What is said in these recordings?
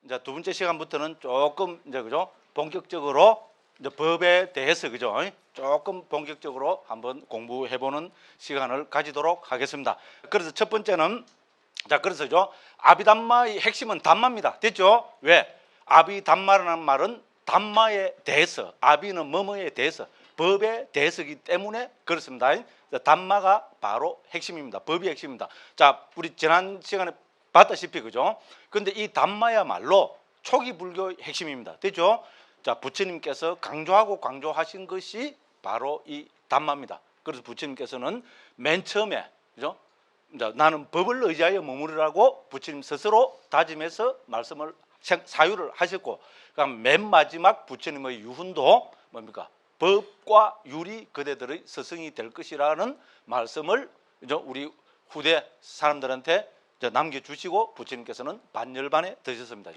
이제 두 번째 시간부터는 조금 이제 그죠? 본격적으로 이제 법에 대해서 그죠? 조금 본격적으로 한번 공부해보는 시간을 가지도록 하겠습니다. 그래서 첫 번째는 자 그래서죠 아비담마의 핵심은 담마입니다. 됐죠? 왜? 아비담마라는 말은 담마에 대해서 아비는 뭐뭐에 대해서 법에 대해서이기 때문에 그렇습니다. 담마가 바로 핵심입니다. 법이 핵심입니다. 자 우리 지난 시간에 봤다시피 그죠? 근데 이 담마야말로 초기 불교의 핵심입니다. 됐죠? 자 부처님께서 강조하신 것이 바로 이 담마입니다. 그래서 부처님께서는 맨 처음에 그죠? 나는 법을 의지하여 머무르라고 부처님 스스로 다짐해서 말씀을 사유를 하셨고, 그다음 맨 마지막 부처님의 유훈도 뭡니까? 법과 율이 그대들의 스승이 될 것이라는 말씀을 우리 후대 사람들한테 남겨주시고 부처님께서는 반열반에 드셨습니다.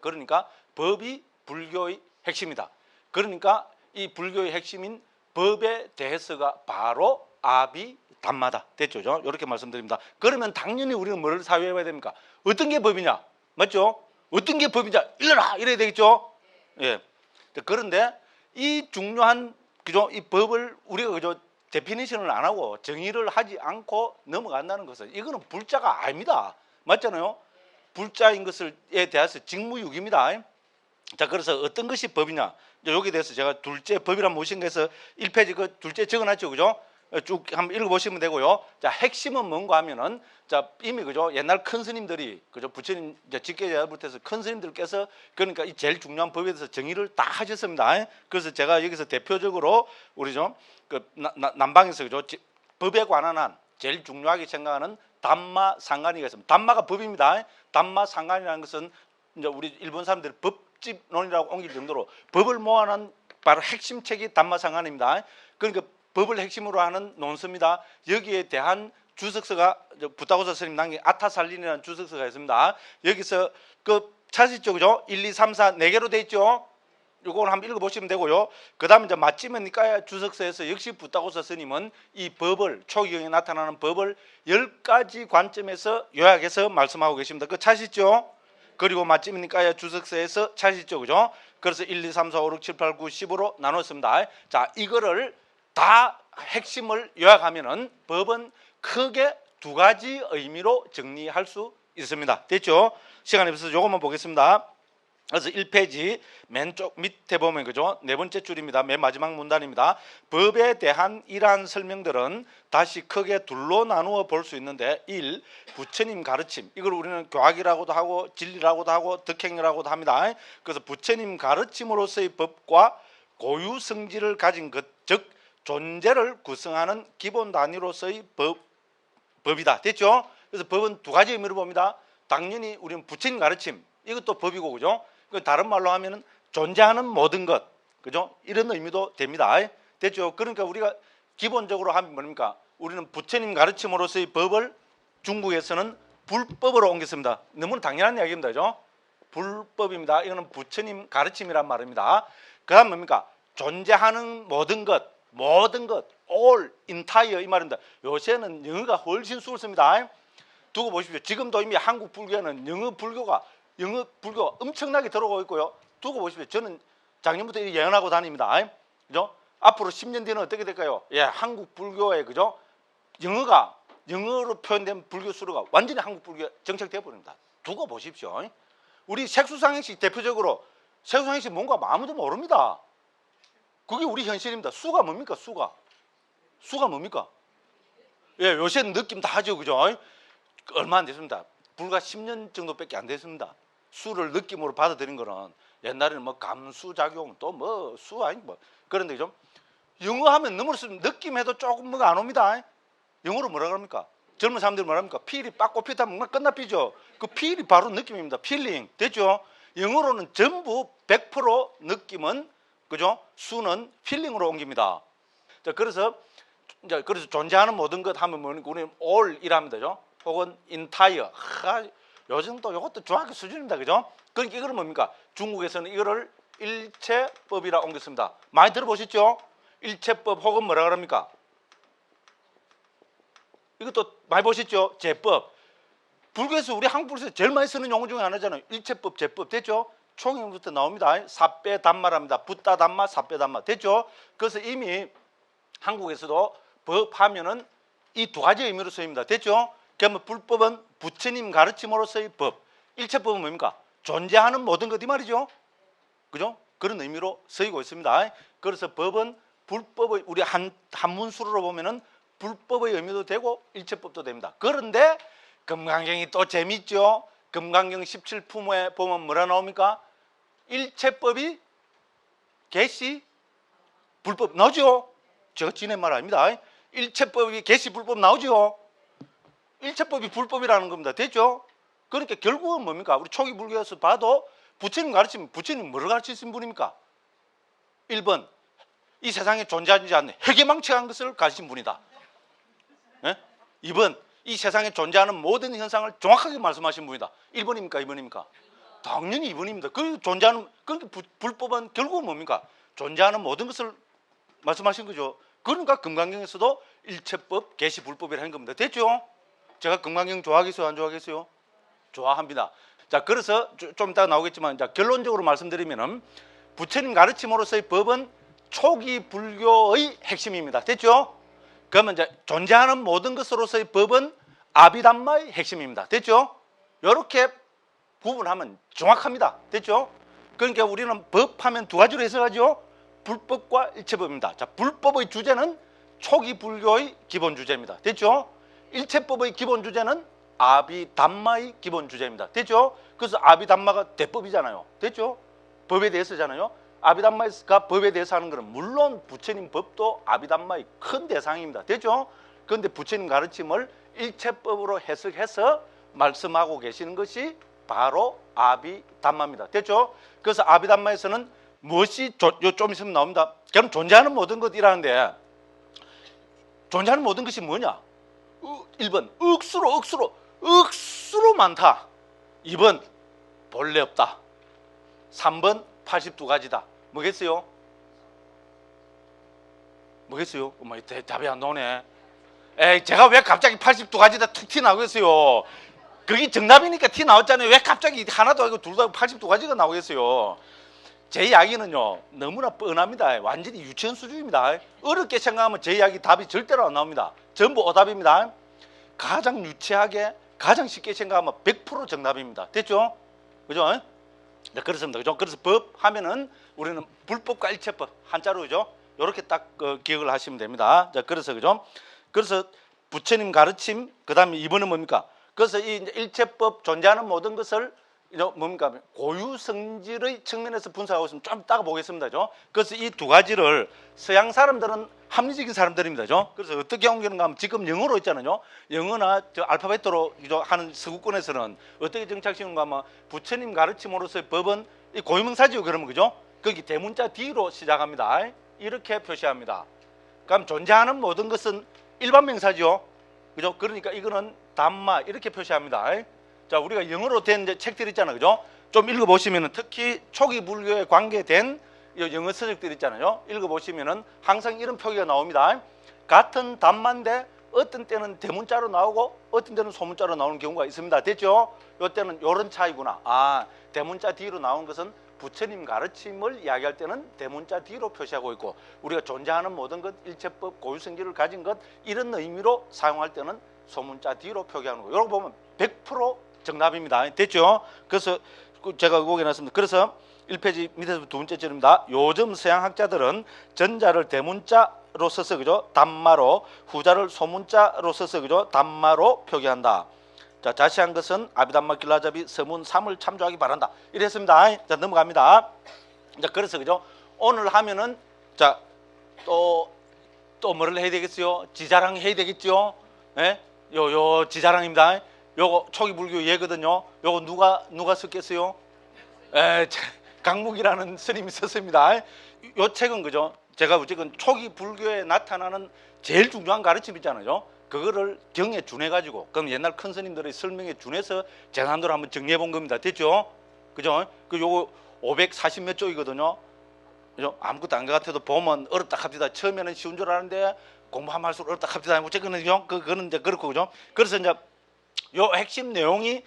그러니까 법이 불교의 핵심이다. 그러니까 이 불교의 핵심인 법에 대해서가 바로 아비담마다. 됐죠? 이렇게 말씀드립니다. 그러면 당연히 우리는 뭘 사유해야 됩니까? 어떤 게 법이냐? 맞죠? 어떤 게 법이냐? 일러라! 이래야 되겠죠? 예. 그런데 이 중요한 그죠? 이 법을 우리가 그죠? 데피니션을 안 하고 정의를 하지 않고 넘어간다는 것은 이거는 불자가 아닙니다. 맞잖아요? 불자인 것에 대해서 직무유기입니다. 자, 그래서 어떤 것이 법이냐? 여기에 대해서 제가 둘째 법이란 무엇인가 해서 1페이지 그 둘째 적어놨죠. 그죠? 쭉 한번 읽어보시면 되고요. 자, 핵심은 뭔가 하면은, 자, 이미 그죠? 옛날 큰 스님들이, 그죠? 부처님 직계자부터 큰 스님들께서 그러니까 이 제일 중요한 법에 대해서 정의를 다 하셨습니다. 그래서 제가 여기서 대표적으로 우리 그 남방에서 그죠? 법에 관한 한 제일 중요하게 생각하는 담마 상간이가 있습니다. 담마가 법입니다. 담마 상간이라는 것은 이제 우리 일본 사람들이 법집론이라고 옮길 정도로 법을 모아놓은 바로 핵심 책이 담마 상간입니다. 그러니까 법을 핵심으로 하는 논서입니다. 여기에 대한 주석서가 부타고사 스님 남긴 아타살린이라는 주석서가 있습니다. 여기서 그 찾으시죠, 그죠? 1, 2, 3, 4 4개로 돼 있죠. 이걸 한번 읽어보시면 되고요. 그 다음에 이제 마찌메니까야 주석서에서 역시 부타고사 스님은 이 법을 초기경에 나타나는 법을 10가지 관점에서 요약해서 말씀하고 계십니다. 그거 찾으시죠? 그리고 마찌메니까야 주석서에서 찾으시죠, 그죠? 그래서 1, 2, 3, 4, 5, 6, 7, 8, 9, 10으로 나눴습니다. 자, 이거를 다 핵심을 요약하면은 법은 크게 두 가지 의미로 정리할 수 있습니다. 됐죠? 시간이 없어서 이것만 보겠습니다. 그래서 1페이지 맨 쪽 밑에 보면 그죠? 네 번째 줄입니다. 맨 마지막 문단입니다. 법에 대한 이러한 설명들은 다시 크게 둘로 나누어 볼 수 있는데 1. 부처님 가르침. 이걸 우리는 교학이라고도 하고 진리라고도 하고 덕행이라고도 합니다. 그래서 부처님 가르침으로서의 법과 고유 성질을 가진 것, 즉 존재를 구성하는 기본 단위로서의 법이다. 됐죠? 그래서 법은 두 가지 의미로 봅니다. 당연히 우리는 부처님 가르침, 이것도 법이고, 그죠? 다른 말로 하면은 존재하는 모든 것, 그죠? 이런 의미도 됩니다. 됐죠? 그러니까 우리가 기본적으로 하면 뭡니까? 우리는 부처님 가르침으로서의 법을 중국에서는 불법으로 옮겼습니다. 너무나 당연한 이야기입니다. 그죠? 불법입니다. 이거는 부처님 가르침이란 말입니다. 그 다음 뭡니까? 존재하는 모든 것, all, entire 이 말입니다. 요새는 영어가 훨씬 수월습니다. 두고 보십시오. 지금도 이미 한국 불교에는 영어 불교가 엄청나게 들어오고 있고요. 두고 보십시오. 저는 작년부터 예언하고 다닙니다. 그죠? 앞으로 10년 뒤는 어떻게 될까요? 예, 한국 불교에 그죠? 영어로 표현된 불교 수로가 완전히 한국 불교에 정착되어 버립니다. 두고 보십시오. 우리 색수상행식 대표적으로 색수상행식 뭔가 아무도 모릅니다. 그게 우리 현실입니다. 수가 뭡니까? 수가 뭡니까? 예, 요새는 느낌 다 하죠. 그죠? 얼마 안 됐습니다. 불과 10년 정도밖에 안 됐습니다. 수를 느낌으로 받아들인 거는 옛날에는 뭐 감수작용 또 뭐 수 아니 뭐 그런데 좀 영어 하면 너무 느낌해도 조금 뭐가 안 옵니다. 영어로 뭐라 그럽니까? 젊은 사람들이 뭐라 합니까? 필이 빡 꼽히다면 뭔가 끝나피죠. 그 필이 바로 느낌입니다. 필링. 됐죠? 영어로는 전부 100% 느낌은 그죠? 수는 필링으로 옮깁니다. 자, 그래서 존재하는 모든 것 하면 우리는 all이랍니다. 그죠? 혹은 entire. 요즘 또 이것도 중학교 수준입니다. 그죠? 그러니까 이거는 뭡니까? 중국에서는 이거를 일체법이라 옮겼습니다. 많이 들어보셨죠? 일체법 혹은 뭐라 그럽니까? 이것도 많이 보셨죠? 제법. 불교에서 우리 한국에서 제일 많이 쓰는 용어 중에 하나잖아요. 일체법, 제법 됐죠? 총형부터 나옵니다. 사빼 단마랍니다. 붓다 단마, 사빼 단마 됐죠? 그래서 이미 한국에서도 법 하면은 이 두 가지 의미로 쓰입니다. 됐죠? 그러면 불법은 부처님 가르침으로서의 법. 일체법은 뭡니까? 존재하는 모든 것 이 말이죠. 그죠? 그런 의미로 쓰이고 있습니다. 그래서 법은 불법의 우리 한문수로 보면은 불법의 의미도 되고 일체법도 됩니다. 그런데 금강경이 또 재밌죠. 금강경 17품에 보면 뭐라 나옵니까? 일체법이 개시 불법 나오죠. 제가 지낸 말 아닙니다. 일체법이 개시 불법 나오죠. 일체법이 불법이라는 겁니다. 됐죠? 그러니까 결국은 뭡니까? 우리 초기 불교에서 봐도 부처님 가르치면 부처님 뭐를 가르치신 분입니까? 1번 이 세상에 존재하지 않는 회계망측한 것을 가르친 분이다. 2번 이 세상에 존재하는 모든 현상을 정확하게 말씀하신 분이다. 1번입니까? 2번입니까? 당연히 2번입니다. 그 존재하는 그러니까 불법은 결국은 뭡니까? 존재하는 모든 것을 말씀하신 거죠. 그러니까 금강경에서도 일체법, 개시불법이라는 겁니다. 됐죠? 제가 금강경 좋아하겠어요? 안 좋아하겠어요? 좋아합니다. 자, 그래서 좀 이따가 나오겠지만 자, 결론적으로 말씀드리면은 부처님 가르침으로서의 법은 초기 불교의 핵심입니다. 됐죠? 그러면 이제 존재하는 모든 것으로서의 법은 아비담마의 핵심입니다. 됐죠? 이렇게 구분하면 정확합니다. 됐죠? 그러니까 우리는 법하면 두 가지로 해석하죠. 불법과 일체법입니다. 자, 불법의 주제는 초기 불교의 기본 주제입니다. 됐죠? 일체법의 기본 주제는 아비담마의 기본 주제입니다. 됐죠? 그래서 아비담마가 대법이잖아요. 됐죠? 법에 대해서잖아요. 아비담마가 법에 대해서 하는 것은 물론 부처님 법도 아비담마의 큰 대상입니다. 됐죠? 그런데 부처님 가르침을 일체법으로 해석해서 말씀하고 계시는 것이 바로 아비담마입니다. 됐죠? 그래서 아비담마에서는 무엇이 좀 있으면 나옵니다. 그럼 존재하는 모든 것이라는데 존재하는 모든 것이 뭐냐? 1번 억수로 많다. 2번 본래 없다. 3번 82가지다. 뭐겠어요? 뭐겠어요? 답이 안 나오네. 에이, 제가 왜 갑자기 82가지다 툭 튀어나오겠어요? 그게 정답이니까 튀어나왔잖아요. 왜 갑자기 하나도 아니고 둘 다 82가지가 나오겠어요? 제 이야기는요 너무나 뻔합니다. 완전히 유치원 수준입니다. 어렵게 생각하면 제 이야기 답이 절대로 안 나옵니다. 전부 오답입니다. 가장 유치하게 가장 쉽게 생각하면 100% 정답입니다. 됐죠? 그죠? 네, 그렇습니다. 그죠? 그래서 법 하면은 우리는 불법과 일체법 한자로 그죠? 이렇게 딱 기억을 하시면 됩니다. 자, 그래서 그죠? 그래서 부처님 가르침 그다음에 이번은 뭡니까? 그래서 이 일체법 존재하는 모든 것을 뭡니까? 고유성질의 측면에서 분석하고 있으면 좀 이따가 보겠습니다. 그래서 이 두 가지를 서양 사람들은 합리적인 사람들입니다. 그래서 어떻게 옮기는가 하면 지금 영어로 있잖아요. 영어나 알파벳으로 하는 서구권에서는 어떻게 정착시키는가 하면 부처님 가르침으로서의 법은 이 고유명사지요. 그러면 그죠? 거기 대문자 D로 시작합니다. 이렇게 표시합니다. 그럼 존재하는 모든 것은 일반 명사죠. 그죠? 그러니까 이거는 담마 이렇게 표시합니다. 자, 우리가 영어로 된 책들 있잖아요. 그죠? 좀 읽어보시면은 특히 초기 불교에 관계된 영어 서적들 있잖아요. 읽어보시면은 항상 이런 표기가 나옵니다. 같은 담마인데 어떤 때는 대문자로 나오고 어떤 때는 소문자로 나오는 경우가 있습니다. 됐죠? 이때는 이런 차이구나. 아, 대문자 D로 나온 것은 부처님 가르침을 이야기할 때는 대문자 D로 표시하고 있고 우리가 존재하는 모든 것, 일체법, 고유성질을 가진 것 이런 의미로 사용할 때는 소문자 D로 표기하는 거예요. 이런 거 보면 100% 정답입니다. 됐죠? 그래서 제가 거기 놨습니다. 그래서 1페이지 밑에서 두 번째 줄입니다. 요즘 서양학자들은 전자를 대문자로 써서 그죠? 담마로 후자를 소문자로 써서 그죠? 담마로 표기한다. 자, 자세한 것은 아비담마 길라잡이 서문 3을 참조하기 바란다. 이랬습니다. 자, 넘어갑니다. 자, 그래서 그죠? 오늘 하면은 자, 또 뭐를 해야 되겠어요? 지자랑 해야 되겠죠? 예? 요 지자랑입니다. 요거 초기 불교 예거든요. 요거 누가 썼겠어요? 강묵이라는 스님이 썼습니다. 요 책은 그죠? 제가 어쨌든 초기 불교에 나타나는 제일 중요한 가르침 있잖아요. 그거를 경에 준해가지고 그럼 옛날 큰 스님들의 설명에 준해서 재산으로 한번 정리해 본 겁니다. 됐죠? 그죠? 그 요거 540몇 쪽이거든요. 그죠? 아무것도 안 것 같아도 보면 어렵다 합니다. 처음에는 쉬운 줄 아는데 공부하면 할수록 어렵다 합니다. 어쨌든 그거는 이제 그렇고 그죠? 그래서 이제 요 핵심 내용이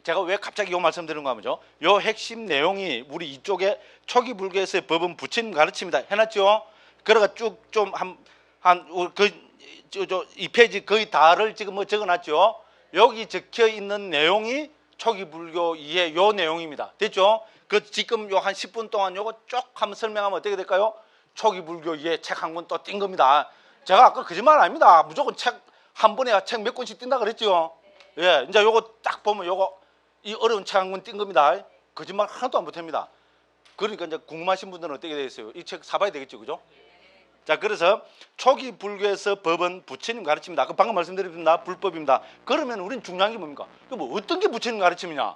제가 왜 갑자기 요 말씀드리는 거 하면요. 요 핵심 내용이 우리 이쪽에 초기 불교에서의 법은 부처님 가르침이다 해놨죠. 그래가 쭉 좀 한 2페이지 거의 다를 지금 뭐 적어놨죠. 여기 적혀 있는 내용이 초기 불교 이해 요 내용입니다. 됐죠? 그 지금 요 한 10분 동안 요거 쭉 한번 설명하면 어떻게 될까요? 초기 불교 이해 책 한 권 또 띈 겁니다. 제가 아까 거짓말 아닙니다. 무조건 책 한 번에 책 몇 권씩 띈다 그랬죠. 예, 이제 요거 딱 보면 요거 이 어려운 책 한 권 띈 겁니다. 거짓말 하나도 안 못합니다. 그러니까 이제 궁금하신 분들은 어떻게 되겠어요? 이 책 사봐야 되겠죠, 그죠? 자, 그래서 초기 불교에서 법은 부처님 가르침이다. 그 방금 말씀드렸습니다. 불법입니다. 그러면 우리는 중요한 게 뭡니까? 그 뭐 어떤 게 부처님 가르침이냐?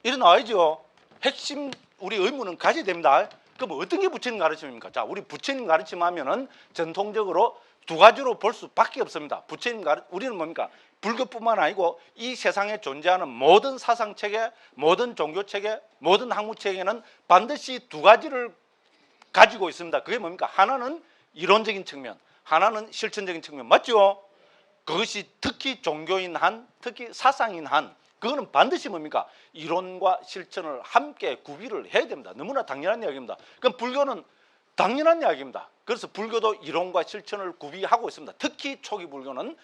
이래 나와야죠. 핵심 우리 의무는 가져야 됩니다. 그럼 어떤 게 부처님 가르침입니까? 자, 우리 부처님 가르침 하면은 전통적으로 두 가지로 볼 수밖에 없습니다. 우리는 뭡니까? 불교뿐만 아니고 이 세상에 존재하는 모든 사상체계, 모든 종교체계, 모든 학문체계는 반드시 두 가지를 가지고 있습니다. 그게 뭡니까? 하나는 이론적인 측면, 하나는 실천적인 측면. 맞죠? 그것이 특히 종교인 한, 특히 사상인 한, 그거는 반드시 뭡니까? 이론과 실천을 함께 구비를 해야 됩니다. 너무나 당연한 이야기입니다. 그럼 불교는 당연한 이야기입니다. 그래서 불교도 이론과 실천을 구비하고 있습니다. 특히 초기 불교는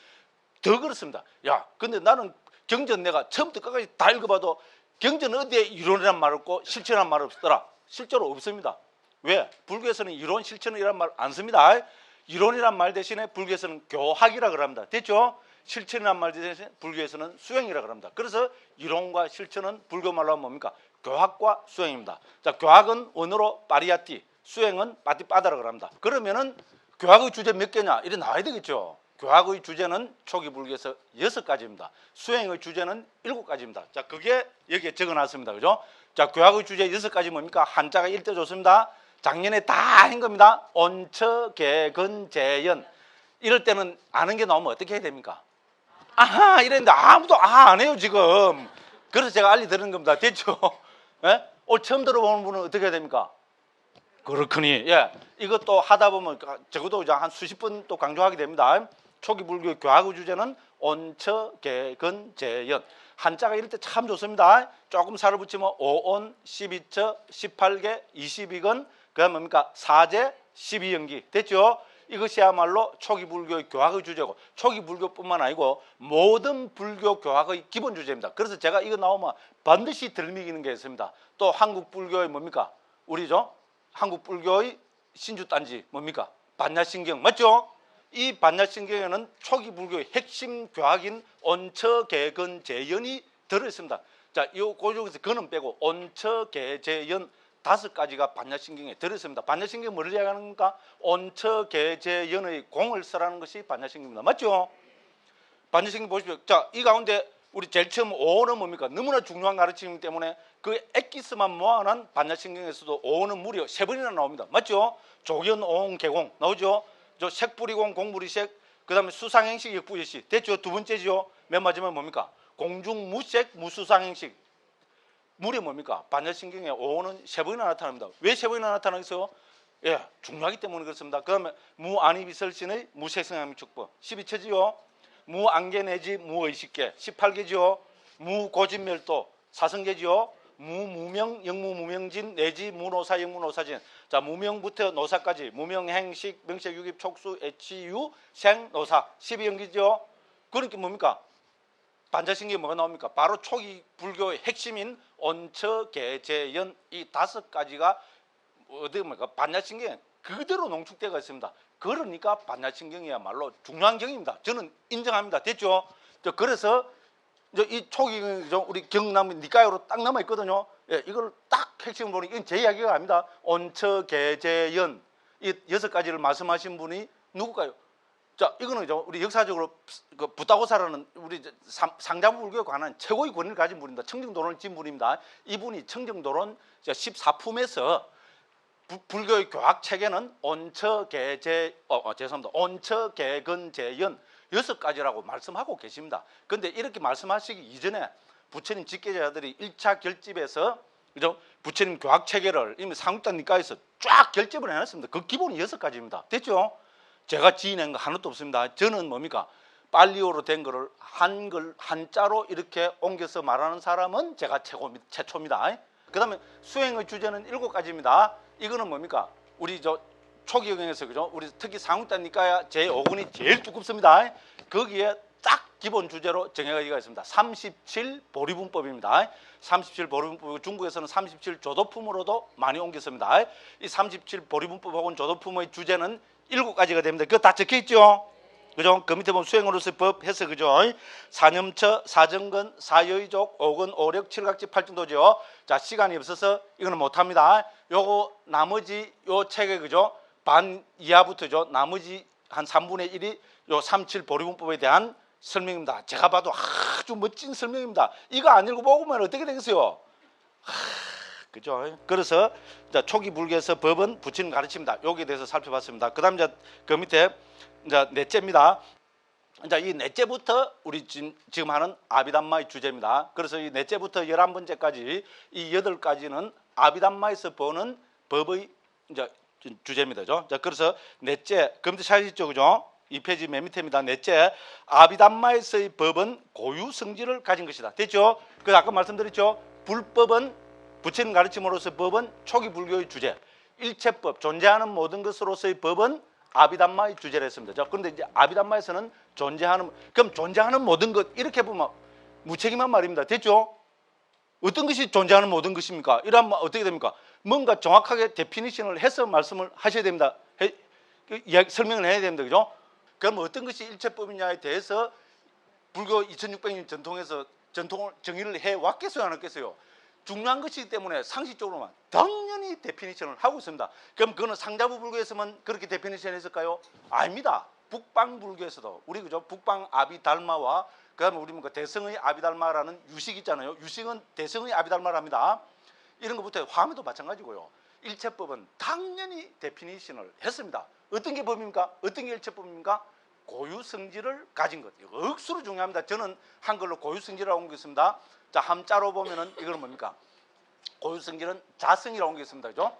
더 그렇습니다. 야, 근데 나는 경전 내가 처음부터 끝까지 다 읽어봐도 경전 어디에 이론이란 말 없고 실천이란 말 없더라. 실제로 없습니다. 왜? 불교에서는 이론, 실천이란 말 안 씁니다. 이론이란 말 대신에 불교에서는 교학이라 그럽니다. 됐죠? 실천이란 말 대신에 불교에서는 수행이라 그럽니다. 그래서 이론과 실천은 불교 말로 하면 뭡니까? 교학과 수행입니다. 자, 교학은 원어로 파리아티, 수행은 빠띠빠다라 그럽니다. 그러면은 교학의 주제 몇 개냐? 이래 나와야 되겠죠. 교학의 주제는 초기 불교에서 6가지입니다. 수행의 주제는 7가지입니다. 자, 그게 여기에 적어놨습니다. 그죠? 자, 교학의 주제 6가지 뭡니까? 한자가 일대 좋습니다. 작년에 다 한 겁니다. 온처, 개근, 재연. 이럴 때는 아는 게 나오면 어떻게 해야 됩니까? 아하 이랬는데 아무도 안 해요 지금. 그래서 제가 알려드리는 겁니다. 됐죠? 예? 처음 들어보는 분은 어떻게 해야 됩니까? 그렇거니, 예. 이것도 하다 보면 적어도 한 수십 번 또 강조하게 됩니다. 초기 불교 교학의 주제는 온처, 개근, 재연. 한자가 이럴 때 참 좋습니다. 조금 살을 붙이면 오온, 12처, 18개, 22건, 그다음 뭡니까? 사제, 12연기. 됐죠? 이것이야말로 초기 불교의 교학의 주제고, 초기 불교뿐만 아니고 모든 불교 교학의 기본 주제입니다. 그래서 제가 이거 나오면 반드시 들미기는 게 있습니다. 또 한국 불교의 뭡니까? 우리죠? 한국 불교의 신주단지 뭡니까? 반야신경. 맞죠? 이 반야신경에는 초기 불교의 핵심 교학인 온처, 개근, 재연이 들어있습니다. 자, 이 고쪽에서 근은 빼고 온처, 개, 재연 5가지가 반야신경에 들어있습니다. 반야신경 뭐를 이야기하는 겁니까? 온처, 개, 재연의 공을 쓰라는 것이 반야신경입니다. 맞죠? 반야신경 보십시오. 자, 이 가운데 우리 제일 처음 오온은 뭡니까? 너무나 중요한 가르침이기 때문에 그 엑기스만 모아놓은 반야신경에서도 오온은 무려 3번이나 나옵니다. 맞죠? 조견, 오온, 개공 나오죠? 저 색불이공, 공불이색, 그 다음에 수상행식, 역부일식. 됐죠? 두 번째죠? 맨 마지막에 뭡니까? 공중무색, 무수상행식. 무려 뭡니까? 반야신경에 오온은 3번이나 나타납니다. 왜 3번이나 나타나겠어요? 예, 중요하기 때문에 그렇습니다. 그 다음에 무안이비설신의 무색성함축법 12처지요. 무안개내지 무의식계 18개지요. 무고진멸도 사성계지요. 무무명, 영무무명진 내지 무노사, 영무노사진. 자, 무명부터 노사까지 무명행식, 명색, 유깁, 촉수, 애치유, 생, 노사 12연기죠. 그러니까 뭡니까? 반자신경이 뭐가 나옵니까? 바로 초기 불교의 핵심인 온처, 개, 재연 이 5가지가 어디 뭡니까? 반야신경에 그대로 농축되어 있습니다. 그러니까 반야신경이야말로 중요한 경입니다. 저는 인정합니다. 됐죠? 그래서 이 초기 우리 경남 니까요로 딱 남아 있거든요. 예, 이걸 딱 핵심을 보니 이건 제 이야기가 아닙니다. 온처, 개, 재연 이 6가지를 말씀하신 분이 누굴까요? 자, 이거는 우리 역사적으로 그 부타고사라는 우리 상자불교에 관한 최고의 권위를 가진 분입니다. 청정도론을 진 분입니다. 이분이 청정도론 14품에서 불교의 교학 체계는 온처, 개, 죄송합니다. 온처, 개근, 재연 6가지라고 말씀하고 계십니다. 그런데 이렇게 말씀하시기 이전에 부처님 직계자들이 1차 결집에서 그죠? 부처님 교학 체계를 이미 상육단 니까에서 쫙 결집을 해놨습니다. 그 기본이 6가지입니다. 됐죠? 제가 지어낸 거 하나도 없습니다. 저는 뭡니까? 빨리어로 된 거를 한글 한자로 이렇게 옮겨서 말하는 사람은 제가 최초입니다. 그다음에 수행의 주제는 7가지입니다. 이거는 뭡니까? 우리 저 초기경에서 그죠? 우리 특히 상국단니까야 제5권이 제일 두껍습니다. 거기에 딱 기본 주제로 정해가 있습니다. 37 보리분법입니다. 37 보리분법이고 중국에서는 37 조도품으로도 많이 옮겼습니다. 이 37 보리분법 혹은 조도품의 주제는 7가지가 됩니다. 그거 다 적혀 있죠? 그죠? 그 밑에 보면 수행으로서의 법 해서 그죠? 사념처, 사정근, 사여의족, 오근, 오력, 칠각지, 팔정도죠. 자, 시간이 없어서 이거는 못합니다. 요거 나머지 요 책에 그죠? 반 이하부터죠. 나머지 한 3분의 1이 요 37 보리분법에 대한 설명입니다. 제가 봐도 아주 멋진 설명입니다. 이거 안 읽어보면 어떻게 되겠어요? 그죠? 그래서 초기 불교에서 법은 부처님 가르칩니다. 여기에 대해서 살펴봤습니다. 그 다음 그 밑에 넷째입니다. 이 넷째부터 우리 지금 하는 아비담마의 주제입니다. 그래서 이 넷째부터 11번째까지 이 8가지는 아비담마에서 보는 법의 주제입니다. 자, 그래서 넷째, 그 밑에 찾으시죠? 그죠? 이 페이지 맨 밑에입니다. 넷째, 아비담마에서의 법은 고유성질을 가진 것이다. 됐죠? 그래서 아까 말씀드렸죠? 불법은 부처님 가르침으로서 법은 초기 불교의 주제, 일체법, 존재하는 모든 것으로서의 법은 아비담마의 주제를 했습니다. 그런데 이제 아비담마에서는 그럼 존재하는 모든 것 이렇게 보면 무책임한 말입니다. 됐죠? 어떤 것이 존재하는 모든 것입니까? 이러면 어떻게 됩니까? 뭔가 정확하게 데피니션을 해서 말씀을 하셔야 됩니다. 설명을 해야 됩니다. 그죠? 그럼 어떤 것이 일체법이냐에 대해서 불교 2600년 전통에서 정의를 해왔겠어요? 안 했겠어요? 중요한 것이기 때문에 상식적으로만 당연히 데피니션을 하고 있습니다. 그럼 그거는 상자부 불교에서만 그렇게 데피니션 했을까요? 아닙니다. 북방 불교에서도 우리 그죠? 북방 아비달마와 그다음에 우리 대성의 아비달마라는 유식 있잖아요. 유식은 대성의 아비달마랍니다. 이런 것부터 화엄에도 마찬가지고요. 일체법은 당연히 데피니션을 했습니다. 어떤 게 법입니까? 어떤 게 일체법입니까? 고유성질을 가진 것. 이거 억수로 중요합니다. 저는 한글로 고유성질이라고 옮겼습니다. 자, 함자로 보면은 이거는 뭡니까? 고유성질은 자성이라고 옮겼습니다. 그죠?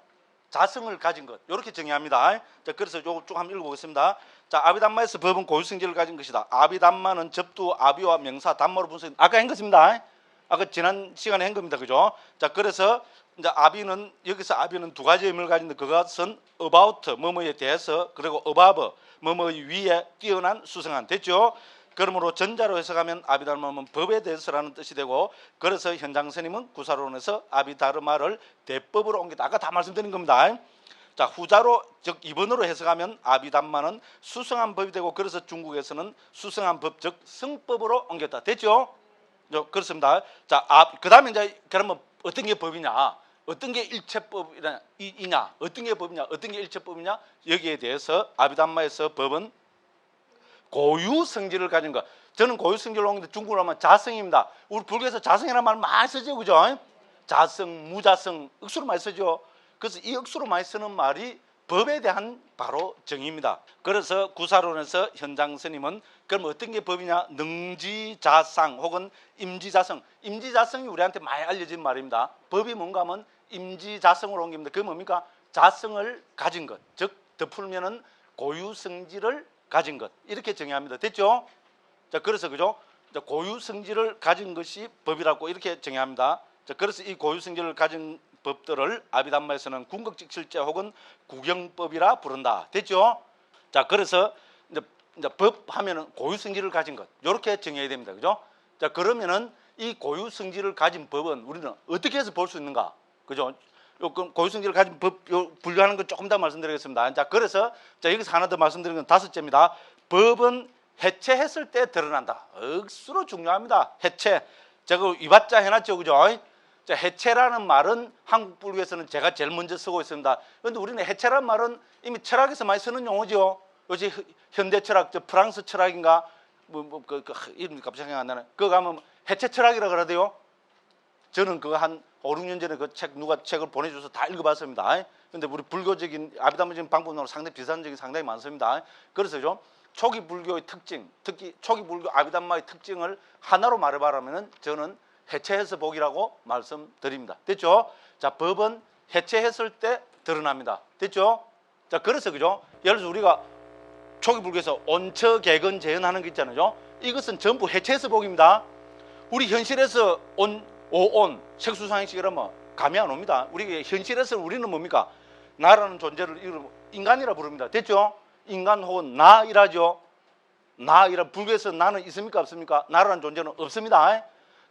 자성을 가진 것. 이렇게 정의합니다. 자, 그래서 요거 쭉 한번 읽어보겠습니다. 자, 아비담마에서 법은 고유성질을 가진 것이다. 아비담마는 접두, 아비와 명사, 담마로 분석. 아까 한 것입니다. 아까 지난 시간에 한 겁니다. 그죠? 자, 그래서 이제 여기서 아비는 2가지 의미를 가진데 그것은 about, 뭐뭐에 대해서, 그리고 above, 뭐뭐의 위에 뛰어난 수성한. 됐죠? 그러므로 전자로 해석하면 아비다르마는 법에 대해서라는 뜻이 되고, 그래서 현장 스님은 구사론에서 아비다르마를 대법으로 옮겼다. 아까 다 말씀드린 겁니다. 자, 후자로 즉 2번으로 해석하면 아비담마는 수성한 법이 되고, 그래서 중국에서는 수성한 법 즉 성법으로 옮겼다. 됐죠? 그렇습니다. 자, 그다음에 이제 그러면 어떤 게 법이냐? 어떤 게 일체법이냐? 어떤 게 법이냐? 어떤 게 일체법이냐? 여기에 대해서 아비담마에서 법은 고유성질을 가진 것. 저는 고유성질을 옮기는데 중국어로 하면 자성입니다. 우리 불교에서 자성이라는 말 많이 쓰죠. 그죠? 자성, 무자성, 억수로 많이 쓰죠. 그래서 이 억수로 많이 쓰는 말이 법에 대한 바로 정의입니다. 그래서 구사론에서 현장 스님은 그럼 어떤 게 법이냐? 능지자상 혹은 임지자성. 임지자성이 우리한테 많이 알려진 말입니다. 법이 뭔가 하면 임지자성으로 옮깁니다. 그게 뭡니까? 자성을 가진 것. 즉 덧풀면은 고유성질을 가진 것. 이렇게 정의합니다. 됐죠? 자, 그래서 그죠? 자, 고유성질을 가진 것이 법이라고 이렇게 정의합니다. 자, 그래서 이 고유성질을 가진 법들을 아비담마에서는 궁극직실제 혹은 구경법이라 부른다. 됐죠? 자, 그래서 이제 법 하면은 고유성질을 가진 것. 이렇게 정의해야 됩니다. 그죠? 자, 그러면은 이 고유성질을 가진 법은 우리는 어떻게 해서 볼 수 있는가? 그죠? 고유성질을 가진 법 분류하는 건 조금 더 말씀드리겠습니다. 자, 그래서 여기서 하나 더 말씀드리는 건 5째입니다. 법은 해체했을 때 드러난다. 억수로 중요합니다. 해체. 제가 위받자 해놨죠, 그죠? 자, 해체라는 말은 한국 불교에서는 제가 제일 먼저 쓰고 있습니다. 그런데 우리는 해체라는 말은 이미 철학에서 많이 쓰는 용어죠. 요새 현대 철학, 프랑스 철학인가 이름이 갑자기 생각 안 나네. 그거 가면 해체 철학이라 그러대요. 저는 그거 한 5, 6년 전에 그 책 누가 책을 보내줘서 다 읽어봤습니다. 근데 우리 불교적인 아비담마적인 방법으로 상당히 비슷한 적이 상당히 많습니다. 그래서 좀 초기 불교의 특징, 특히 초기 불교 아비담마의 특징을 하나로 말해봐라면은 저는 해체해서 보기라고 말씀드립니다. 됐죠? 자, 법은 해체했을 때 드러납니다. 됐죠? 자, 그래서 그죠? 예를 들어서 우리가 초기 불교에서 온처 개근 재현하는 게 있잖아요. 이것은 전부 해체해서 복입니다. 우리 현실에서 오온 색수상식이라면 감이 안 옵니다. 우리 현실에서 우리는 뭡니까? 나라는 존재를 인간이라 부릅니다. 됐죠? 인간 혹은 나이라죠. 나이라 불교에서 나는 있습니까? 없습니까? 나라는 존재는 없습니다.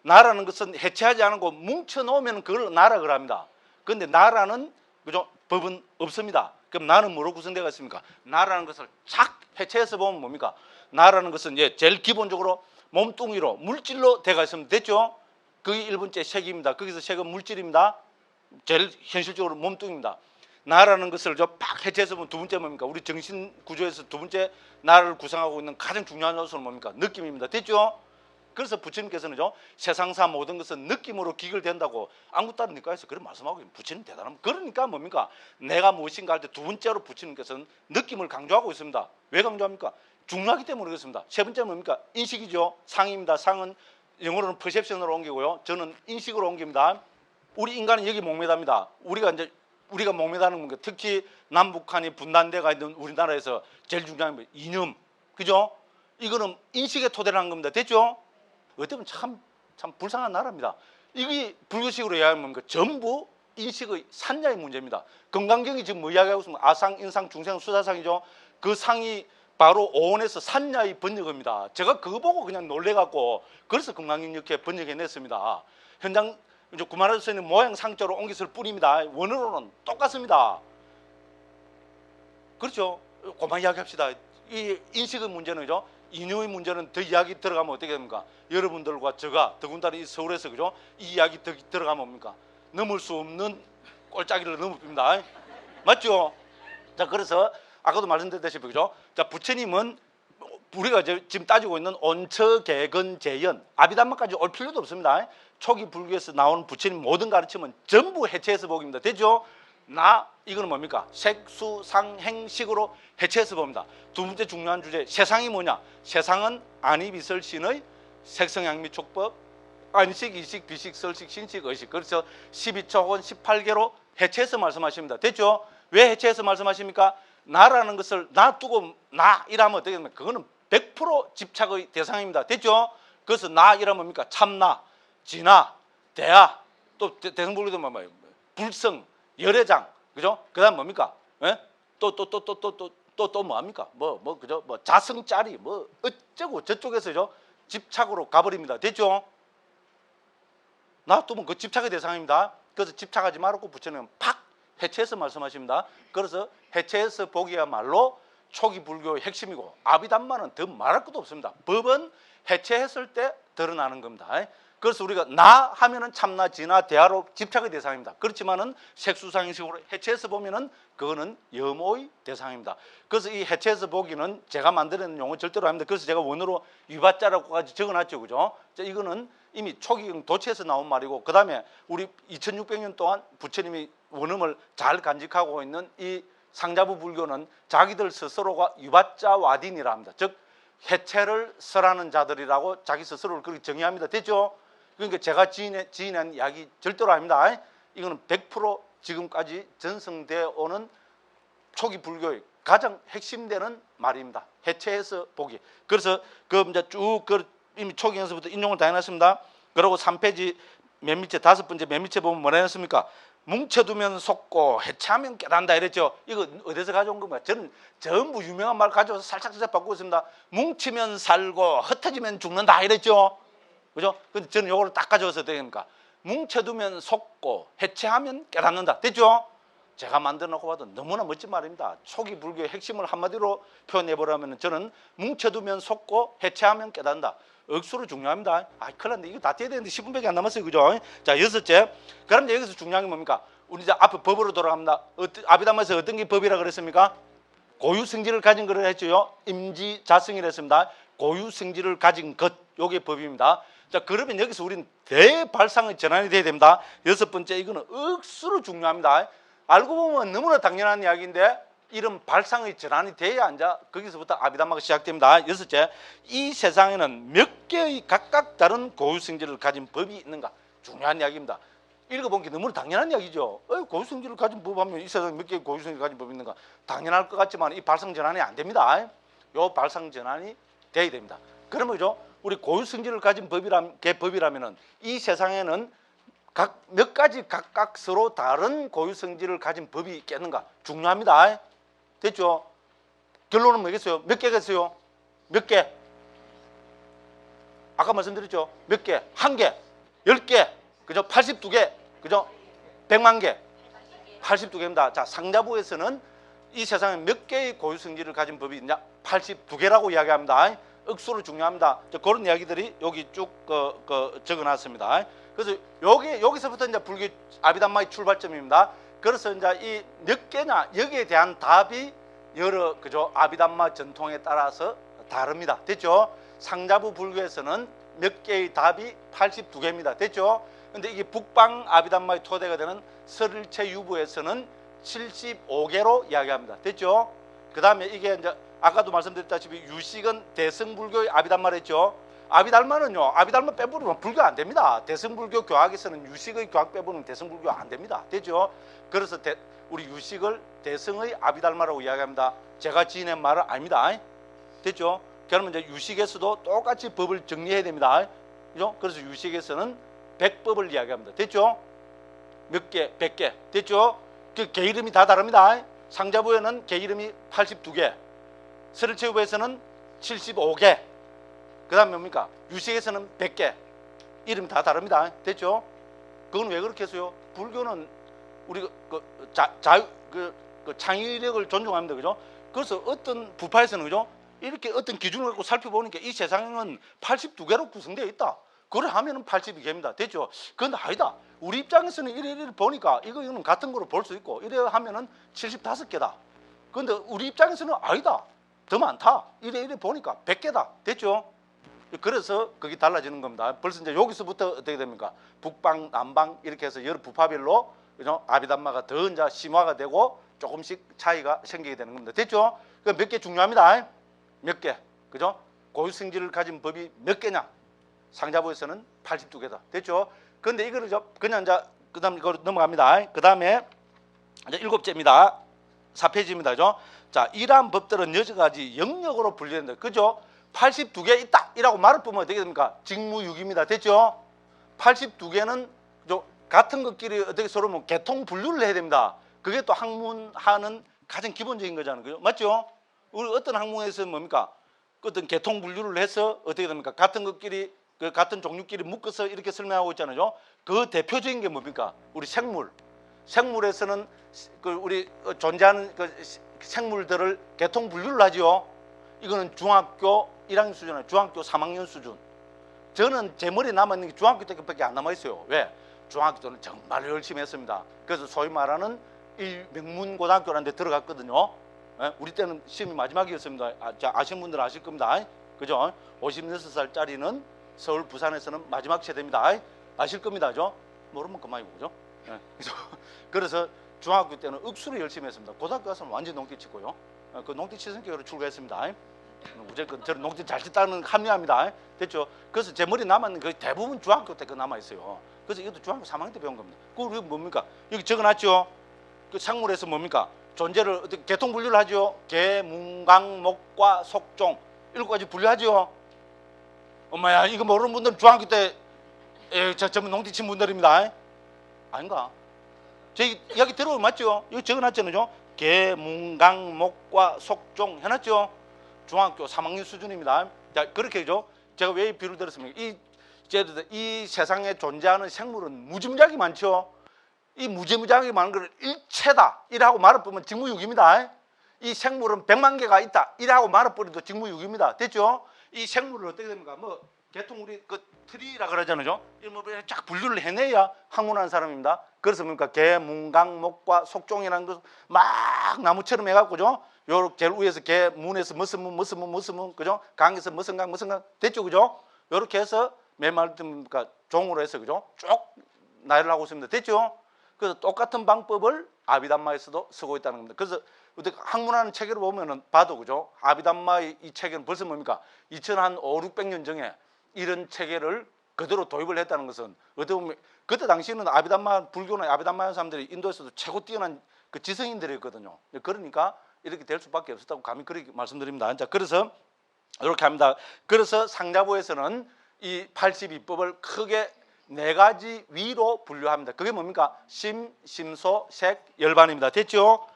나라는 것은 해체하지 않고 뭉쳐놓으면 그걸 나라 그럽니다. 그런데 나라는 그죠? 법은 없습니다. 그럼 나는 뭐로 구성되어 있습니까? 나라는 것을 착 해체해서 보면 뭡니까? 나라는 것은 이제 제일 기본적으로 몸뚱이로 물질로 되어 있으면 됐죠? 그게 1번째 색입니다. 거기서 색은 물질입니다. 제일 현실적으로 몸뚱이입니다. 나라는 것을 팍 해체해서 보면 두 번째 뭡니까? 우리 정신 구조에서 두 번째 나를 구성하고 있는 가장 중요한 요소는 뭡니까? 느낌입니다. 됐죠? 그래서 부처님께서는 세상사 모든 것은 느낌으로 기결된다고 안구따른 니까에서 그런 말씀하고 부처님 대단합니다. 그러니까 뭡니까? 내가 무엇인가 할 때 두 번째로 부처님께서는 느낌을 강조하고 있습니다. 왜 강조합니까? 중요하기 때문에 그렇습니다. 세 번째는 뭡니까? 인식이죠. 상입니다. 상은 영어로는 퍼셉션으로 옮기고요. 저는 인식으로 옮깁니다. 우리 인간은 여기 목매답니다. 우리가 목매다는 게 특히 남북한이 분단대가 있는 우리나라에서 제일 중요한 게 이념, 그죠? 이거는 인식의 토대를 한 겁니다. 됐죠? 어떻게 보면 참 불쌍한 나라입니다. 이게 불교식으로 이야기하면 뭡니까? 전부 인식의 산야의 문제입니다. 금강경이 지금 뭐 이야기하고 있습니까? 아상, 인상, 중생, 수사상이죠. 그 상이 바로 오온에서 산야의 번역입니다. 제가 그거 보고 그냥 놀래갖고 그래서 금강경 이렇게 번역해냈습니다. 현장 이제 구마라서 있는 모양 상자로 옮겼을 뿐입니다. 원어로는 똑같습니다. 그렇죠? 그만 이야기합시다. 이 인식의 문제는요. 인유의 문제는 더 이야기 들어가면 어떻게 됩니까? 여러분들과 제가 더군다나 이 서울에서 그죠? 이 이야기 더 들어가면 뭡니까? 넘을 수 없는 꼴짜기를 넘습니다. 맞죠? 자, 그래서 아까도 말씀드렸다시피 그죠? 자, 부처님은 우리가 지금 따지고 있는 온처 개근 재현 아비담마까지 올 필요도 없습니다. 초기 불교에서 나오는 부처님 모든 가르침은 전부 해체해서 복입니다. 됐죠? 이거는 뭡니까? 색수상행식으로 해체해서 봅니다. 두 번째 중요한 주제 세상이 뭐냐? 세상은 안이비설신의 색성양미촉법 안식, 이식, 비식, 설식, 신식, 의식. 그래서 12초 혹은 18개로 해체해서 말씀하십니다. 됐죠? 왜 해체해서 말씀하십니까? 나라는 것을 놔두고 나이라면 어떻게 됩니까? 그거는 100% 집착의 대상입니다. 됐죠? 그래서 나이라면 뭡니까? 참나, 진화, 대하, 또 대승불교도 뭐예요? 불성, 열애장, 그죠? 그 다음 뭡니까? 예? 또 뭐합니까? 그죠? 자성짜리, 어쩌고 저쪽에서죠? 집착으로 가버립니다. 됐죠? 놔두면 그 집착의 대상입니다. 그래서 집착하지 말고 부처님은 팍 해체해서 말씀하십니다. 그래서 해체해서 보기야말로 초기 불교의 핵심이고 아비담마는 더 말할 것도 없습니다. 법은 해체했을 때 드러나는 겁니다. 그래서 우리가 나 하면은 참나, 진화, 대화로 집착의 대상입니다. 그렇지만은 색수상식으로 해체해서 보면은 그거는 염오의 대상입니다. 그래서 이 해체해서 보기는 제가 만들어낸 용어 절대로 아닙니다. 그래서 제가 원어로 위바자라고까지 적어놨죠, 그죠? 자, 이거는 이미 초기경 도체에서 나온 말이고, 그 다음에 우리 2600년 동안 부처님이 원음을 잘 간직하고 있는 이 상자부 불교는 자기들 스스로가 유바자 와딘이라 합니다. 즉 해체를 설하는 자들이라고 자기 스스로를 그렇게 정의합니다. 됐죠? 그러니까 제가 지인한 이야기 절대로 아닙니다. 이거는 100% 지금까지 전승되어 오는 초기 불교의 가장 핵심되는 말입니다. 해체해서 보기. 그래서 이제 쭉 이미 초기에서부터 인용을 다 해놨습니다. 그리고 3페이지 맨 밑에 5번째 맨 밑에 보면 뭐라 했습니까? 뭉쳐두면 속고 해체하면 깨닫는다 이랬죠. 이거 어디서 가져온 겁니까? 저는 전부 유명한 말 가져와서 살짝 바꾸고 있습니다. 뭉치면 살고 흩어지면 죽는다 이랬죠. 그죠? 근데 저는 요거를 딱 가져와서 어떻게 됩니까? 뭉쳐두면 속고 해체하면 깨닫는다. 됐죠? 제가 만들어 놓고 봐도 너무나 멋진 말입니다. 초기 불교의 핵심을 한마디로 표현해보라면 저는 뭉쳐두면 속고 해체하면 깨닫는다. 억수로 중요합니다. 큰일 났네. 이거 다 떼야 되는데 10분밖에 안 남았어요. 그죠? 자, 6째. 그럼 이제 여기서 중요한 게 뭡니까? 우리 이제 앞에 법으로 돌아갑니다. 아비담마에서 어떤 게 법이라 그랬습니까? 고유성질을 가진 것을 했죠. 임지자성이라 했습니다. 고유성질을 가진 것. 요게 법입니다. 자, 그러면 여기서 우리는 대발상의 전환이 돼야 됩니다. 6번째, 이거는 억수로 중요합니다. 알고 보면 너무나 당연한 이야기인데 이런 발상의 전환이 돼야 앉아 거기서부터 아비담마가 시작됩니다. 6째, 이 세상에는 몇 개의 각각 다른 고유성질을 가진 법이 있는가? 중요한 이야기입니다. 읽어본 게 너무나 당연한 이야기죠. 고유성질을 가진 법 하면 이 세상에 몇 개의 고유성질을 가진 법이 있는가? 당연할 것 같지만 이 발상 전환이 안 됩니다. 요 발상 전환이 돼야 됩니다. 그러면 그죠? 우리 고유 성질을 가진 법이라면은 이 세상에는 각 몇 가지 각각 서로 다른 고유 성질을 가진 법이 있겠는가? 중요합니다. 됐죠? 결론은 뭐겠어요? 몇 개겠어요? 몇 개? 아까 말씀드렸죠? 몇 개? 한 개, 10개, 그죠? 82개, 그죠? 100만 개, 82개입니다. 자, 상자부에서는 이 세상에 몇 개의 고유 성질을 가진 법이 있냐? 82개라고 이야기합니다. 억수로 중요합니다. 그런 이야기들이 여기 쭉 적어놨습니다. 그래서 여기서부터 이제 불교 아비담마의 출발점입니다. 그래서 이제 이 몇 개냐 여기에 대한 답이 여러 그죠 아비담마 전통에 따라서 다릅니다. 됐죠? 상자부 불교에서는 몇 개의 답이 82개입니다. 됐죠? 근데 이게 북방 아비담마의 토대가 되는 설일체 유부에서는 75개로 이야기합니다. 됐죠? 그 다음에 이게 이제 아까도 말씀드렸다시피 유식은 대승불교의 아비담마를 했죠. 아비달마는요, 아비달마 빼부르면 불교 안 됩니다. 대승불교 교학에서는 유식의 교학 빼부르면 대승불교 안 됩니다. 됐죠? 그래서 우리 유식을 대승의 아비달마라고 이야기합니다. 제가 지어낸 말은 아닙니다. 됐죠? 그러면 이제 유식에서도 똑같이 법을 정리해야 됩니다. 그죠? 그래서 유식에서는 100법을 이야기합니다. 됐죠? 몇 개? 100개. 됐죠? 그 개 이름이 다 다릅니다. 상자부에는 개 이름이 82개. 설일체유부에서는 75개. 그 다음에 뭡니까? 유식에서는 100개. 이름이 다 다릅니다. 됐죠? 그건 왜 그렇게 했어요? 불교는 우리 창의력을 존중합니다. 그죠? 그래서 어떤 부파에서는 그죠? 이렇게 어떤 기준을 갖고 살펴보니까 이 세상은 82개로 구성되어 있다. 그래 하면은 82개입니다. 됐죠? 그건 아니다. 우리 입장에서는 이래 보니까 이거는 같은 거로 볼 수 있고 이래 하면은 75개다. 그런데 우리 입장에서는 아니다. 더 많다. 이래 보니까 100개다. 됐죠? 그래서 그게 달라지는 겁니다. 벌써 이제 여기서부터 어떻게 됩니까? 북방, 남방 이렇게 해서 여러 부파별로 그죠? 아비담마가 더 이제 심화가 되고 조금씩 차이가 생기게 되는 겁니다. 됐죠? 그 몇 개 중요합니다. 몇 개, 그죠? 고유 성질을 가진 법이 몇 개냐? 상자부에서는 82개다. 됐죠? 그런데 이거를 그냥 이제 그다음 이거 넘어갑니다. 그다음에 이제 7제입니다. 4페이지입니다. 그죠? 자, 이러한 법들은 여러 가지 영역으로 분류된다. 그죠? 82개 있다. 이라고 말을 보면 어떻게 됩니까? 직무유기입니다. 됐죠? 82개는 같은 것끼리 어떻게 서로 뭐 개통 분류를 해야 됩니다. 그게 또 학문하는 가장 기본적인 거잖아요. 그죠? 맞죠? 우리 어떤 학문에서 뭡니까? 어떤 개통 분류를 해서 어떻게 됩니까? 같은 것끼리 그 같은 종류끼리 묶어서 이렇게 설명하고 있잖아요. 그 대표적인 게 뭡니까? 우리 생물. 생물에서는 그 우리 존재하는 그 생물들을 개통 분류를 하죠. 이거는 중학교 1학년 수준이에요. 중학교 3학년 수준. 저는 제 머리에 남아있는 게 중학교 때밖에 안 남아있어요. 왜? 중학교 때는 정말 열심히 했습니다. 그래서 소위 말하는 명문고등학교라는 데 들어갔거든요. 우리 때는 시험이 마지막이었습니다. 아시는 분들은 아실 겁니다. 그죠? 56살짜리는 서울, 부산에서는 마지막 세대입니다. 아실 겁니다. 그죠? 모르면 그만이고, 그죠? 그래서 중학교 때는 억수로 열심히 했습니다. 고등학교 가서는 완전 농띠치고요. 그 농띠치 성격으로 출가했습니다. 무조건 저는 농띠 잘 짓다는 합리화입니다. 됐죠? 그래서 제 머리에 남았는 게 대부분 중학교 때 그 남아있어요. 그래서 이것도 중학교 3학년 때 배운 겁니다. 그거 뭡니까? 여기 적어놨죠? 그 상물에서 뭡니까? 존재를 어떻게 개통 분류를 하죠? 개, 문, 강, 목과 속종 7가지 분류하죠? 엄마야, 이거 모르는 분들은 중학교 때 전문 농띠친 분들입니다. 아닌가? 제 이야기 들어보면 맞죠? 여기 적어놨잖아요. 개, 문, 강, 목과 속종 해놨죠? 중학교 3학년 수준입니다. 자, 그렇게 하죠. 제가 왜 비를 들었습니까? 이 세상에 존재하는 생물은 무지무지하게 많죠. 이 무지무지하게 많은 걸 일체다 이라고 말을 보면 직무유기입니다. 이 생물은 100만 개가 있다 이라고 말을 뿌려도 직무유기입니다. 됐죠? 이 생물을 어떻게 됩니까? 뭐 개통 우리 그 트리라 그러잖아요. 이걸 쫙 분류를 해내야 학문하는 사람입니다. 그래서 뭡니까? 개, 문, 강, 목과 속종이라는 것을 막 나무처럼 해갖고죠. 요 제일 위에서 개, 문에서 무슨 문, 그죠? 강에서 무슨 강, 됐죠, 그죠? 요렇게 해서 맨말 듭니까? 종으로 해서 그죠? 쭉 나열을 하고 있습니다. 됐죠? 그래서 똑같은 방법을 아비담마에서도 쓰고 있다는 겁니다. 그래서 학문하는 체계를 보면은 봐도 그죠? 아비담마의 이 체계는 벌써 뭡니까? 2005, 600년 전에 이런 체계를 그대로 도입을 했다는 것은 어떻게 보면 그때 당시에는 아비담마 불교나 아비담마 사람들이 인도에서도 최고 뛰어난 그 지성인들이었거든요. 그러니까 이렇게 될 수밖에 없었다고 감히 그렇게 말씀드립니다. 자, 그래서 이렇게 합니다. 그래서 상자부에서는 이 82법을 크게 네 가지 위로 분류합니다. 그게 뭡니까? 심, 심소, 색, 열반입니다. 됐죠?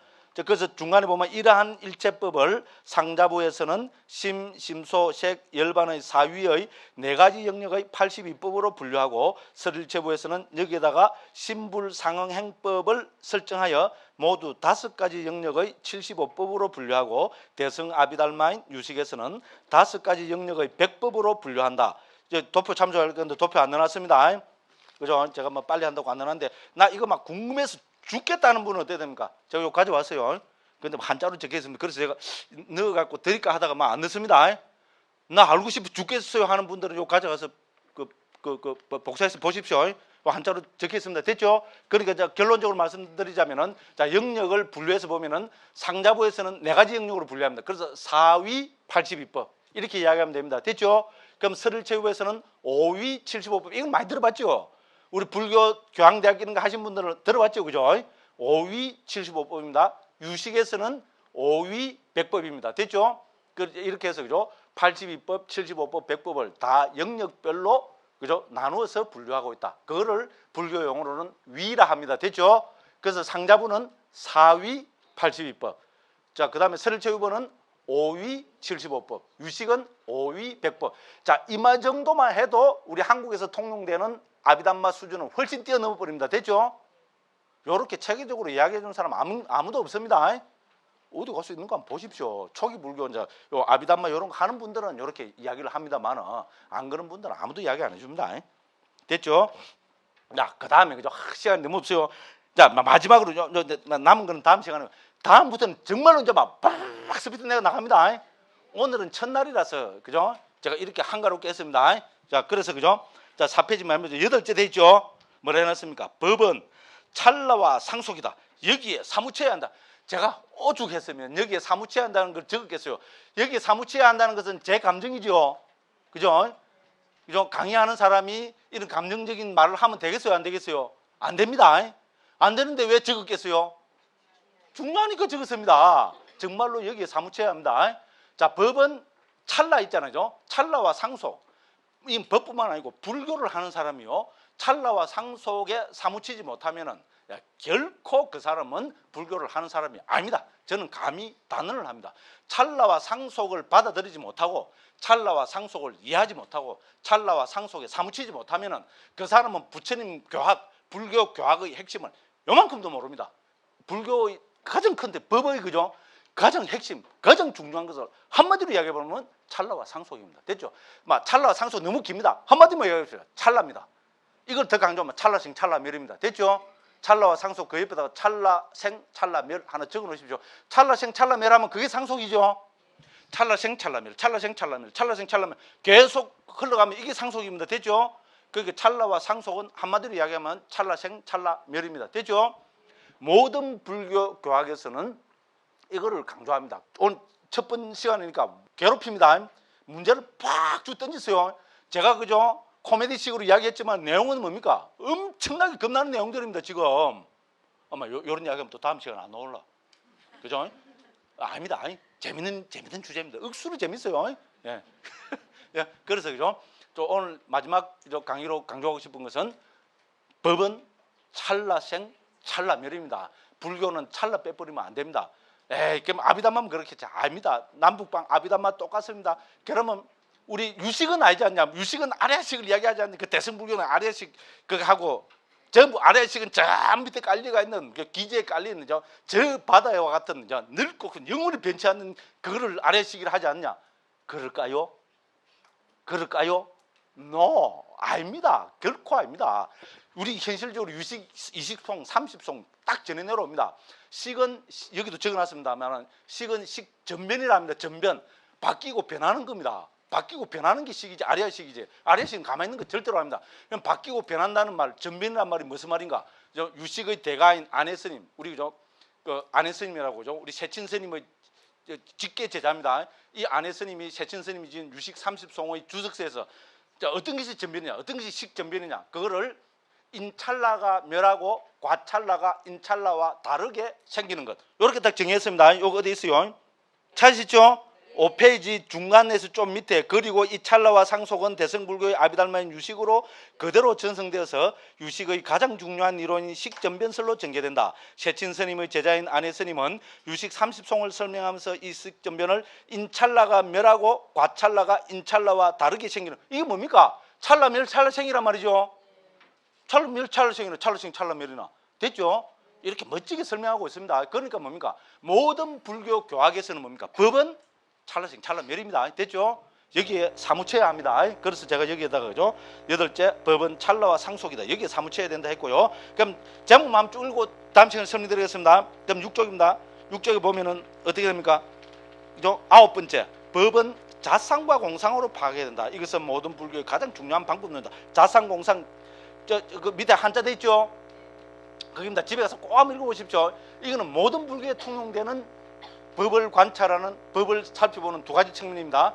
그래서 중간에 보면 이러한 일체법을 상자부에서는 심, 심소, 색, 열반의 사위의 네 가지 영역의 82법으로 분류하고 설일체부에서는 여기에다가 신불상응행법을 설정하여 모두 5가지 영역의 75법으로 분류하고 대승 아비달마인 유식에서는 5가지 영역의 100법으로 분류한다. 이제 도표 참조할 건데 도표 안 넣어놨습니다. 그죠? 제가 뭐 빨리 한다고 안 넣어놨는데 나 이거 막 궁금해서 죽겠다는 분은 어떻게 됩니까? 제가 이거 가져왔어요. 근데 한자로 적혀 있습니다. 그래서 제가 넣어갖고 드릴까 하다가 막 안 넣습니다. 나 알고 싶어 죽겠어요 하는 분들은 이거 가져가서 복사해서 보십시오. 한자로 적혀 있습니다. 됐죠? 그러니까 자, 결론적으로 말씀드리자면은 자, 영역을 분류해서 보면은 상자부에서는 네 가지 영역으로 분류합니다. 그래서 4위 82법 이렇게 이야기하면 됩니다. 됐죠? 그럼 설일체육에서는 5위 75법 이건 많이 들어봤죠? 우리 불교 교황대학 이런 거 하신 분들은 들어봤죠, 그죠? 5위 75법입니다. 유식에서는 5위 100법입니다. 됐죠? 이렇게 해서 그죠? 82법, 75법, 100법을 다 영역별로 그죠? 나누어서 분류하고 있다. 그거를 불교 용어로는 위라 합니다. 됐죠? 그래서 상자부는 4위 82법. 자, 그다음에 설일체육은 5위 75법, 유식은 5위 100법. 자, 이마 정도만 해도 우리 한국에서 통용되는 아비담마 수준은 훨씬 뛰어넘어 버립니다. 됐죠? 이렇게 체계적으로 이야기해 주는 사람 아무도 없습니다. 어디 갈 수 있는 거 한번 보십시오. 초기 불교 이제 요 아비담마 이런 거 하는 분들은 이렇게 이야기를 합니다만 안 그런 분들은 아무도 이야기 안 해줍니다. 됐죠? 자, 그 다음에 그죠? 시간이 너무 없어요. 자, 마지막으로 남은 거는 다음 시간에 다음부터는 정말로 이제 막 스피드 내가 나갑니다. 오늘은 첫날이라서 그죠? 제가 이렇게 한가롭게 했습니다. 자, 그래서 그죠? 자, 4페이지 말면 8째 돼 있죠? 뭐라 해놨습니까? 법은 찰나와 상속이다. 여기에 사무쳐야 한다. 제가 오죽했으면 여기에 사무쳐야 한다는 걸 적었겠어요. 여기에 사무쳐야 한다는 것은 제 감정이죠. 그죠? 그죠? 강의하는 사람이 이런 감정적인 말을 하면 되겠어요? 안 되겠어요? 안 됩니다. 안 되는데 왜 적었겠어요? 중요하니까 적었습니다. 정말로 여기에 사무쳐야 합니다. 자, 법은 찰나 있잖아요. 찰나와 상속. 이 법뿐만 아니고 불교를 하는 사람이요. 찰나와 상속에 사무치지 못하면은 결코 그 사람은 불교를 하는 사람이 아닙니다. 저는 감히 단언을 합니다. 찰나와 상속을 받아들이지 못하고 찰나와 상속을 이해하지 못하고 찰나와 상속에 사무치지 못하면은 그 사람은 부처님 교학, 불교 교학의 핵심을 요만큼도 모릅니다. 불교의 가장 큰데 법의 그죠? 가장 핵심, 가장 중요한 것을 한마디로 이야기해보면 찰나와 상속입니다. 됐죠? 찰나와 상속 너무 깁니다. 한마디만 이야기해보세요. 찰나입니다. 이걸 더 강조하면 찰나생, 찰나멸입니다. 됐죠? 찰나와 상속 그 옆에다가 찰나생, 찰나멸 하나 적어놓으십시오. 찰나생, 찰나멸 하면 그게 상속이죠. 찰나생, 찰나멸, 찰나생, 찰나멸, 찰나생, 찰나멸 계속 흘러가면 이게 상속입니다. 됐죠? 그러니까 찰나와 상속은 한마디로 이야기하면 찰나생, 찰나멸입니다. 됐죠? 모든 불교 교학에서는 이거를 강조합니다. 오늘 첫 번째 시간이니까 괴롭힙니다. 문제를 팍 던지세요. 제가 그죠? 코미디식으로 이야기했지만 내용은 뭡니까? 엄청나게 겁나는 내용들입니다. 지금 아마 요런 이야기하면 또 다음 시간에 안 나올라. 그죠? 아닙니다. 아니, 재밌는 주제입니다. 억수로 재밌어요. 예. 예. 그래서 그죠? 또 오늘 마지막 강의로 강조하고 싶은 것은 법은 찰나생, 찰나멸입니다. 불교는 찰나 빼버리면 안 됩니다. 에이, 그럼 아비담마면 그렇겠지. 아닙니다. 남북방 아비담마 똑같습니다. 그러면 우리 유식은 알지 않냐? 유식은 아래식을 이야기하지 않냐? 그 대승불교는 아래식 그거 하고 전부 아래식은 저 밑에 깔려가 있는 그 기지에 깔려 있는 저 바다와 같은 늙고 영원히 변치 않는 그거를 아래식이라 하지 않냐? 그럴까요? 그럴까요? No, 아닙니다. 결코 아닙니다. 우리 현실적으로 유식 20송, 30송 딱 전해 내려옵니다. 식은 여기도 적어놨습니다만 식은 식전변이라 합니다. 전변 바뀌고 변하는 겁니다. 바뀌고 변하는 게 식이지 아래식이지. 아래식은 가만히 있는 거 절대로 아닙니다. 그럼 바뀌고 변한다는 말, 전변이란 말이 무슨 말인가? 유식의 대가인 안해스님, 우리 그 안해스님이라고 죠. 우리 세친스님의 직계 제자입니다. 이 안해스님이 세친스님이 지은 유식 30송의 주석서에서 어떤 것이 전변이냐, 어떤 것이 식전변이냐, 그거를 인찰나가 멸하고 과찰나가 인찰나와 다르게 생기는 것. 이렇게 딱 정했습니다. 이거 어디 있어요? 찾으시죠? 5페이지 중간에서 좀 밑에 그리고 이 찰나와 상속은 대승불교의 아비달마인 유식으로 그대로 전승되어서 유식의 가장 중요한 이론인 식전변설로 전개된다. 세친 스님의 제자인 안해 스님은 유식 30송을 설명하면서 이 식전변을 인찰나가 멸하고 과찰나가 인찰나와 다르게 생기는, 이게 뭡니까? 찰나멸 찰나생이란 말이죠. 찰나멸 찰나생이나 찰나생 찰나멸이나 됐죠? 이렇게 멋지게 설명하고 있습니다. 그러니까 뭡니까? 모든 불교 교학에서는 뭡니까? 법은 찰나생 찰나멸입니다. 됐죠? 여기에 사무쳐야 합니다. 그래서 제가 여기에다가 그죠? 8째 법은 찰나와 상속이다. 여기에 사무쳐야 된다 했고요. 그럼 제목만 한번 쭉 읽고 다음 시간에 설명드리겠습니다. 그럼 6쪽입니다. 6쪽에 보면은 어떻게 됩니까? 그죠? 9번째 법은 자상과 공상으로 파괴된다. 이것은 모든 불교의 가장 중요한 방법입니다. 자상 공상 그 밑에 한자 돼 있죠? 거기입니다. 집에 가서 꼭 한번 읽어보십시오. 이거는 모든 불교에 통용되는 법을 관찰하는, 법을 살펴보는 두 가지 측면입니다.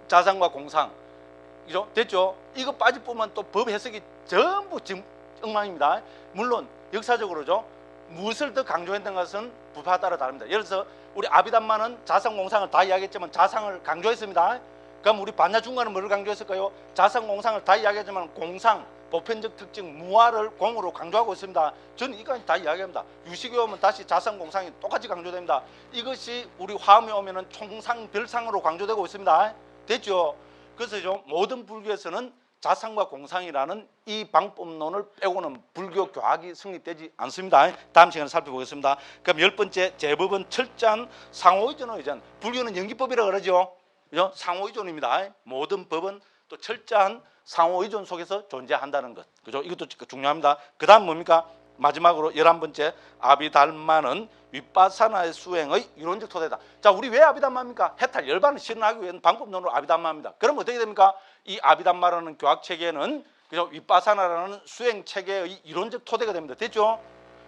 자상과 공상. 그죠? 됐죠? 이거 빠질뿐만 또 법 해석이 전부 지금 엉망입니다. 물론 역사적으로죠. 무엇을 더 강조했던 것은 부파에 따라 다릅니다. 예를 들어서 우리 아비담마는 자상 공상을 다 이야기했지만 자상을 강조했습니다. 그럼 우리 반야중간은 뭐를 강조했을까요? 자상 공상을 다 이야기하지만 공상, 보편적 특징, 무아를 공으로 강조하고 있습니다. 저는 이거 다 이야기합니다. 유식에 오면 다시 자상 공상이 똑같이 강조됩니다. 이것이 우리 화엄에 오면은 총상, 별상으로 강조되고 있습니다. 됐죠? 그래서 모든 불교에서는 자상과 공상이라는 이 방법론을 빼고는 불교 교학이 성립되지 않습니다. 다음 시간에 살펴보겠습니다. 그럼 10번째 제법은 철저한 상호의존 의존. 불교는 연기법이라고 그러죠. 그죠? 상호의존입니다. 모든 법은 또 철저한 상호의존 속에서 존재한다는 것. 그죠? 이것도 중요합니다. 그 다음 뭡니까? 마지막으로 11번째 아비달마는 윗바사나의 수행의 이론적 토대다. 자, 우리 왜 아비달마입니까? 해탈 열반을 실현하기 위한 방법론으로 아비달마입니다. 그럼 어떻게 됩니까? 이 아비달마라는 교학 체계는 그죠? 윗바사나라는 수행 체계의 이론적 토대가 됩니다. 됐죠?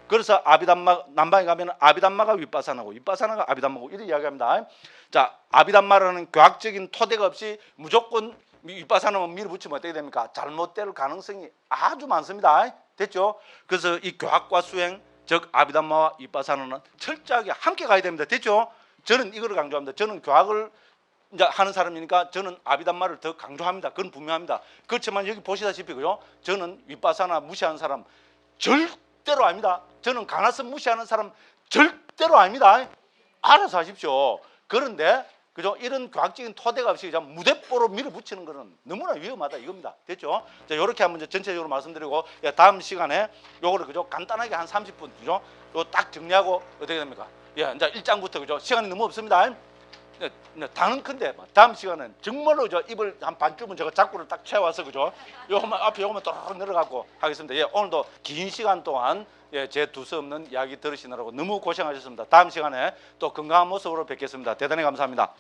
그래서 아비달마 남방에 가면 아비달마가 윗바사나고 윗바사나가 아비달마고 이렇게 이야기합니다. 자, 아비달마라는 교학적인 토대가 없이 무조건 윗바사나만 밀어붙이면 어떻게 됩니까? 잘못될 가능성이 아주 많습니다. 됐죠? 그래서 이 교학과 수행, 즉 아비담마와 윗바사나는 철저하게 함께 가야 됩니다. 됐죠? 저는 이거를 강조합니다. 저는 교학을 이제 하는 사람이니까 저는 아비담마를 더 강조합니다. 그건 분명합니다. 그렇지만 여기 보시다시피 그죠? 저는 윗바사나 무시하는 사람 절대로 아닙니다. 저는 가나선 무시하는 사람 절대로 아닙니다. 알아서 하십시오. 그런데 그죠? 이런 과학적인 토대가 없이 그냥 무대뽀로 밀어붙이는 것은 너무나 위험하다 이겁니다. 됐죠? 자, 이렇게 한번 전체적으로 말씀드리고 다음 시간에 요거를 그죠? 간단하게 한 30분 그죠? 요 딱 정리하고 어떻게 됩니까? 예, 이제 1장부터 그죠? 시간이 너무 없습니다. 다는 큰데 다음 시간은 정말로 저 입을 한 반쯤은 제가 자꾸를 딱 채워서 그죠? 요거만 앞에 요거만 또록 내려가고 하겠습니다. 예, 오늘도 긴 시간 동안 예, 제 두서없는 이야기 들으시느라고 너무 고생하셨습니다. 다음 시간에 또 건강한 모습으로 뵙겠습니다. 대단히 감사합니다.